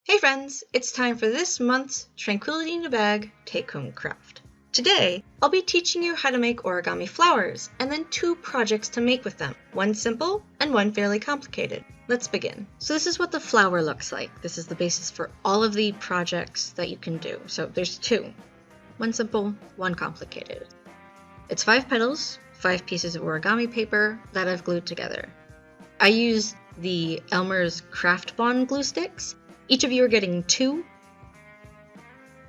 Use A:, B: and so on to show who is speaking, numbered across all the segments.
A: Hey friends, it's time for this month's Tranquility in a Bag take-home craft. Today, I'll be teaching you how to make origami flowers, and then 2 projects to make with them. One simple and one fairly complicated. Let's begin. So this is what the flower looks like. This is the basis for all of the projects that you can do. So there's 2. One simple, one complicated. It's 5 petals, 5 pieces of origami paper that I've glued together. I used the Elmer's Craft Bond glue sticks. Each of you are getting 2.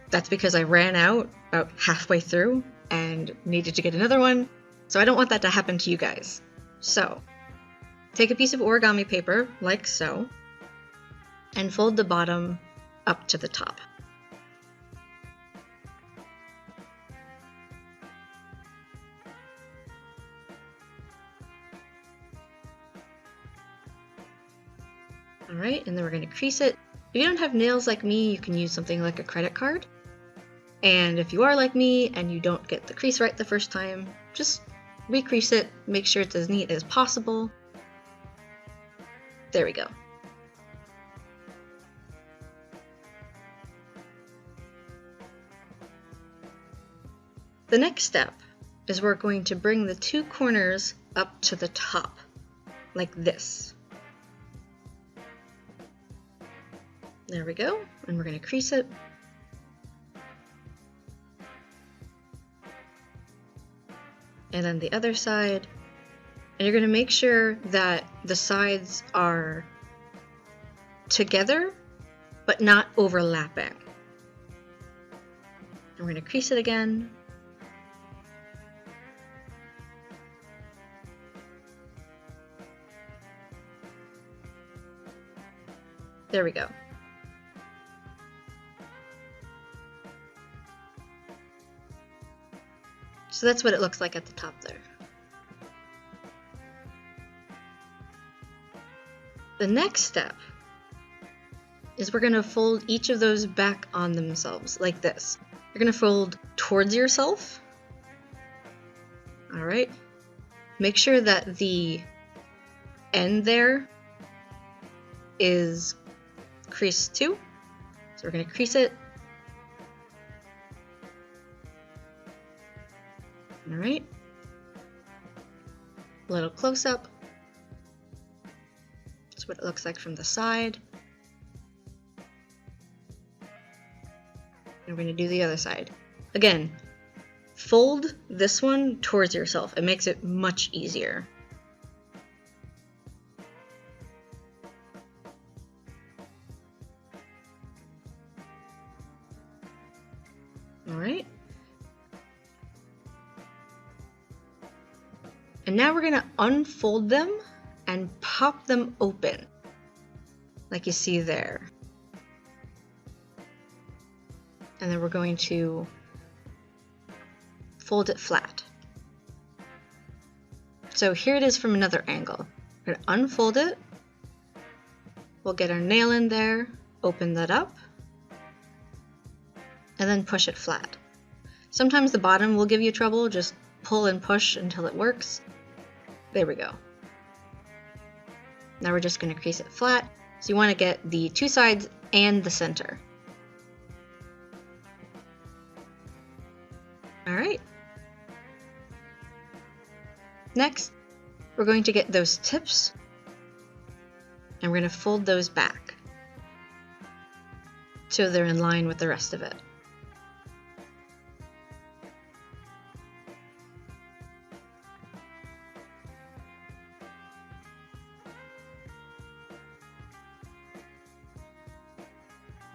A: That's because I ran out about halfway through and needed to get another one, so I don't want that to happen to you guys. So, take a piece of origami paper, like so, and fold the bottom up to the top. Alright, and then we're going to crease it. If you don't have nails like me, you can use something like a credit card. And if you are like me and you don't get the crease right the first time, just recrease it, make sure it's as neat as possible. There we go. The next step is we're going to bring the 2 corners up to the top, like this. There we go, and we're going to crease it. And then the other side, and you're going to make sure that the sides are together, but not overlapping. And we're going to crease it again. There we go. So that's what it looks like at the top there. The next step is we're going to fold each of those back on themselves, like this. You're going to fold towards yourself. Alright. Make sure that the end there is creased too. So we're going to crease it. Alright, a little close up. That's what it looks like from the side. And we're going to do the other side. Again, fold this one towards yourself. It makes it much easier. Alright. And now we're going to unfold them and pop them open, like you see there. And then we're going to fold it flat. So here it is from another angle. We're going to unfold it. We'll get our nail in there, open that up, and then push it flat. Sometimes the bottom will give you trouble, just pull and push until it works. There we go. Now we're just going to crease it flat. So you want to get the 2 sides and the center. Alright. Next, we're going to get those tips and we're going to fold those back so they're in line with the rest of it.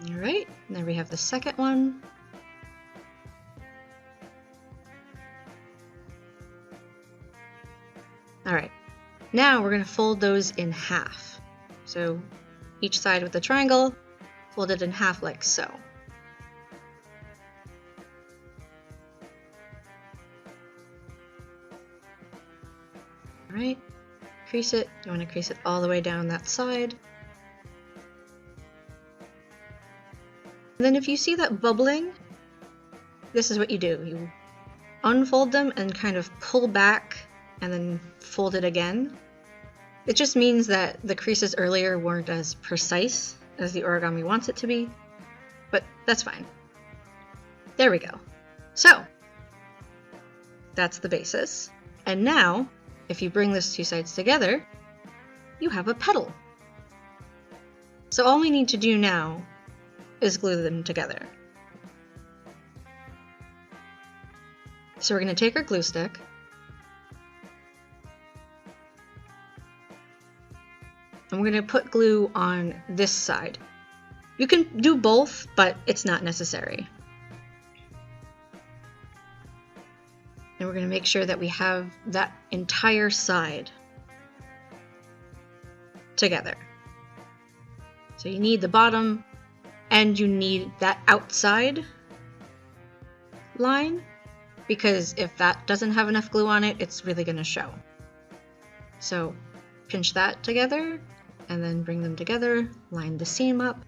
A: Alright, there we have the second one. Alright, now we're going to fold those in half. So each side with the triangle, fold it in half like so. Alright, crease it. You want to crease it all the way down that side. And then if you see that bubbling, this is what you do. You unfold them and kind of pull back and then fold it again. It just means that the creases earlier weren't as precise as the origami wants it to be, but that's fine. There we go. So, that's the basis. And now, if you bring those two sides together, you have a petal. So all we need to do now is glue them together. So we're going to take our glue stick, and we're going to put glue on this side. You can do both, but it's not necessary. And we're going to make sure that we have that entire side together. So you need the bottom and you need that outside line, because if that doesn't have enough glue on it, it's really going to show. So pinch that together and then bring them together, line the seam up,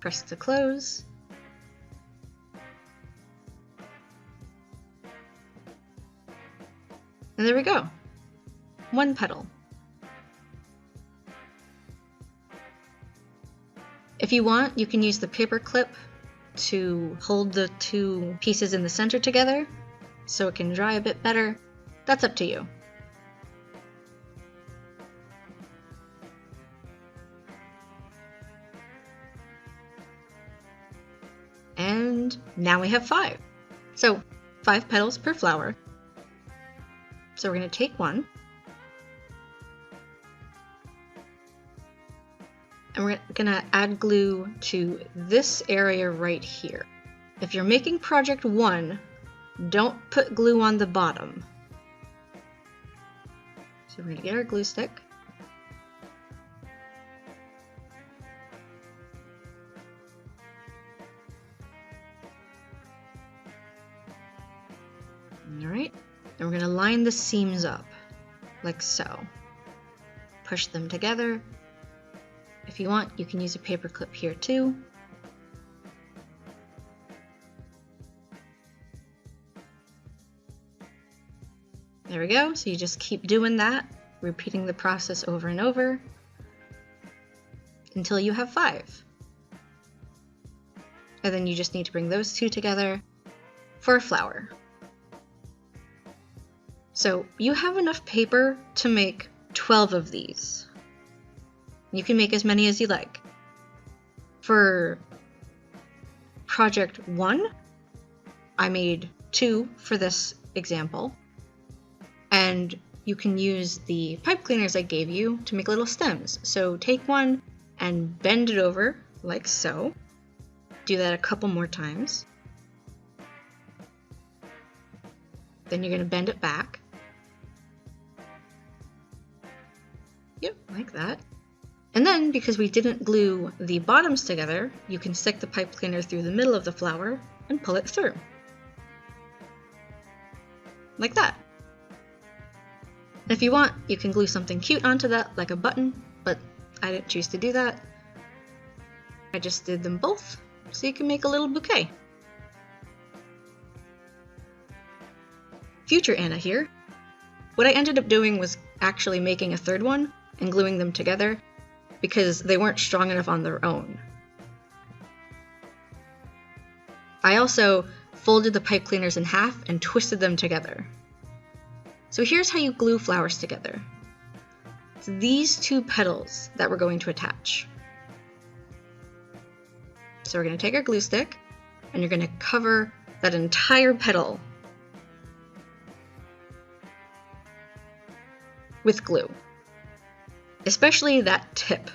A: press to close. And there we go. One petal. If you want, you can use the paper clip to hold the two pieces in the center together so it can dry a bit better. That's up to you. And now we have 5. So 5 petals per flower. So we're going to take one, and we're going to add glue to this area right here. If you're making project 1, don't put glue on the bottom. So we're going to get our glue stick. Alright, and we're going to line the seams up, like so. Push them together. If you want, you can use a paper clip here too. There we go, so you just keep doing that, repeating the process over and over until you have 5. And then you just need to bring those two together for a flower. So you have enough paper to make 12 of these. You can make as many as you like. For project 1, I made 2 for this example. And you can use the pipe cleaners I gave you to make little stems. So take one and bend it over like so. Do that a couple more times. Then you're going to bend it back. Yep, like that. And then, because we didn't glue the bottoms together, you can stick the pipe cleaner through the middle of the flower and pull it through. Like that. If you want, you can glue something cute onto that, like a button, but I didn't choose to do that. I just did them both, so you can make a little bouquet. Future Anna here. What I ended up doing was actually making a third one and gluing them together because they weren't strong enough on their own. I also folded the pipe cleaners in half and twisted them together. So here's how you glue flowers together. It's these 2 petals that we're going to attach. So we're going to take our glue stick and you're going to cover that entire petal with glue, especially that tip.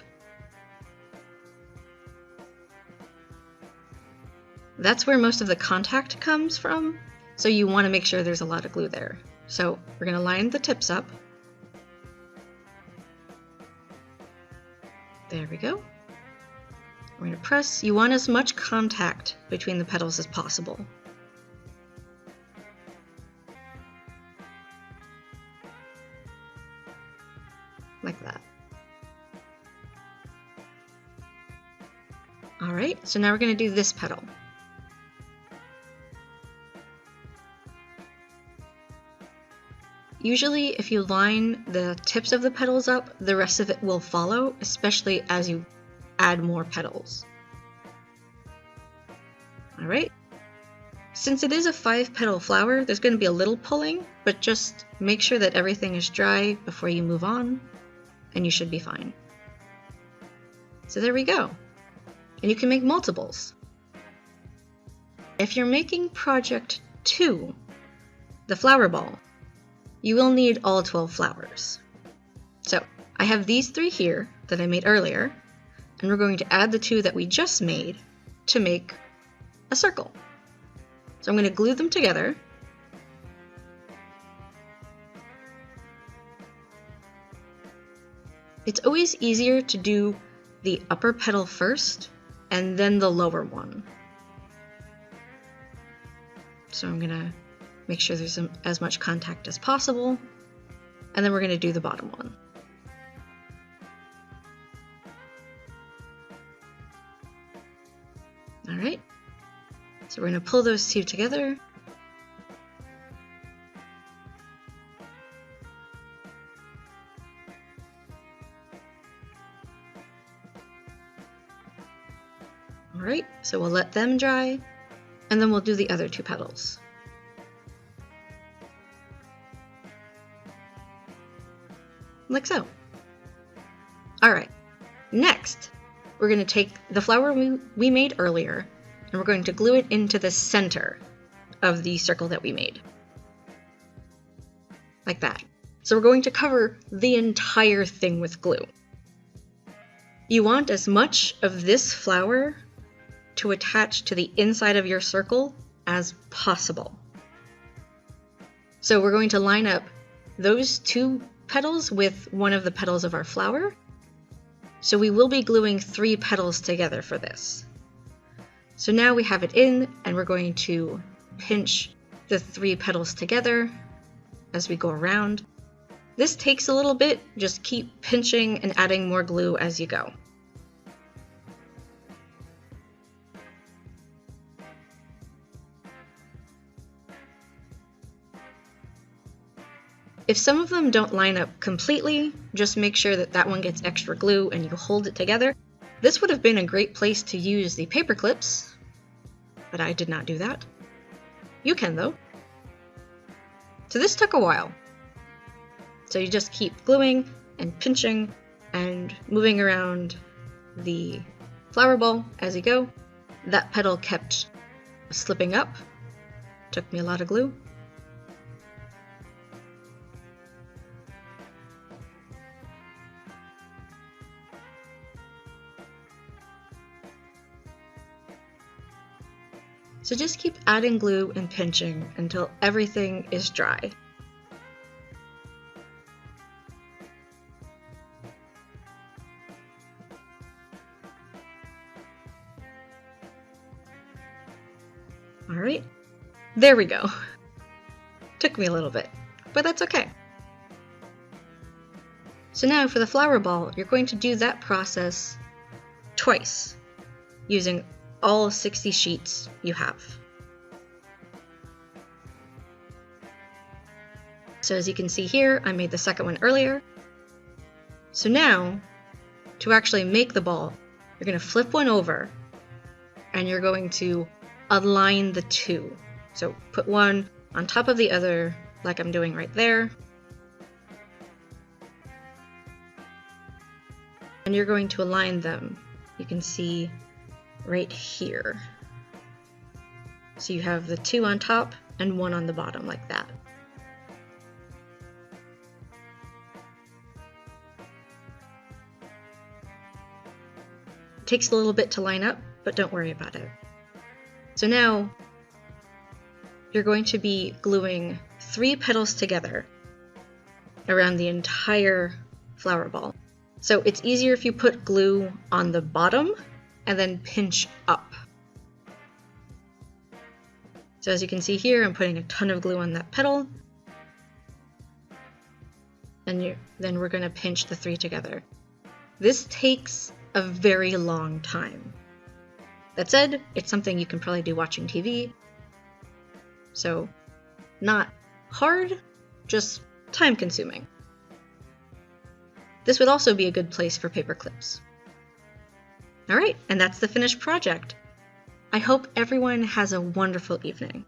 A: That's where most of the contact comes from, so you want to make sure there's a lot of glue there. So we're going to line the tips up. There we go. We're going to press. You want as much contact between the petals as possible. Like that. Alright, so now we're going to do this petal. Usually if you line the tips of the petals up, the rest of it will follow, especially as you add more petals. All right. Since it is a 5-petal flower, there's going to be a little pulling, but just make sure that everything is dry before you move on, and you should be fine. So there we go. And you can make multiples. If you're making project 2, the flower ball, you will need all 12 flowers. So I have these 3 here that I made earlier, and we're going to add the 2 that we just made to make a circle. So I'm going to glue them together. It's always easier to do the upper petal first and then the lower one. So I'm going to make sure there's as much contact as possible, and then we're going to do the bottom one. All right, so we're going to pull those 2 together. All right, so we'll let them dry, and then we'll do the other 2 petals. Like so. All right, next, we're going to take the flower we made earlier, and we're going to glue it into the center of the circle that we made. Like that. So we're going to cover the entire thing with glue. You want as much of this flower to attach to the inside of your circle as possible. So we're going to line up those 2 petals with one of the petals of our flower. So we will be gluing 3 petals together for this. So now we have it in, and we're going to pinch the 3 petals together as we go around. This takes a little bit, just keep pinching and adding more glue as you go. If some of them don't line up completely, just make sure that that one gets extra glue and you hold it together. This would have been a great place to use the paper clips, but I did not do that. You can though. So this took a while. So you just keep gluing and pinching and moving around the flower ball as you go. That petal kept slipping up. Took me a lot of glue. So just keep adding glue and pinching until everything is dry. All right, there we go. Took me a little bit, but that's okay. So now for the flower ball, you're going to do that process twice, using all 60 sheets you have. So as you can see here, I made the second one earlier. So now, to actually make the ball, you're going to flip one over, and you're going to align the 2. So put one on top of the other, like I'm doing right there. And you're going to align them. You can see right here. So you have the 2 on top and 1 on the bottom like that. It takes a little bit to line up, but don't worry about it. So now you're going to be gluing 3 petals together around the entire flower ball. So it's easier if you put glue on the bottom and then pinch up. So as you can see here, I'm putting a ton of glue on that petal. And then we're going to pinch the 3 together. This takes a very long time. That said, it's something you can probably do watching TV. So not hard, just time consuming. This would also be a good place for paper clips. All right, and that's the finished project. I hope everyone has a wonderful evening.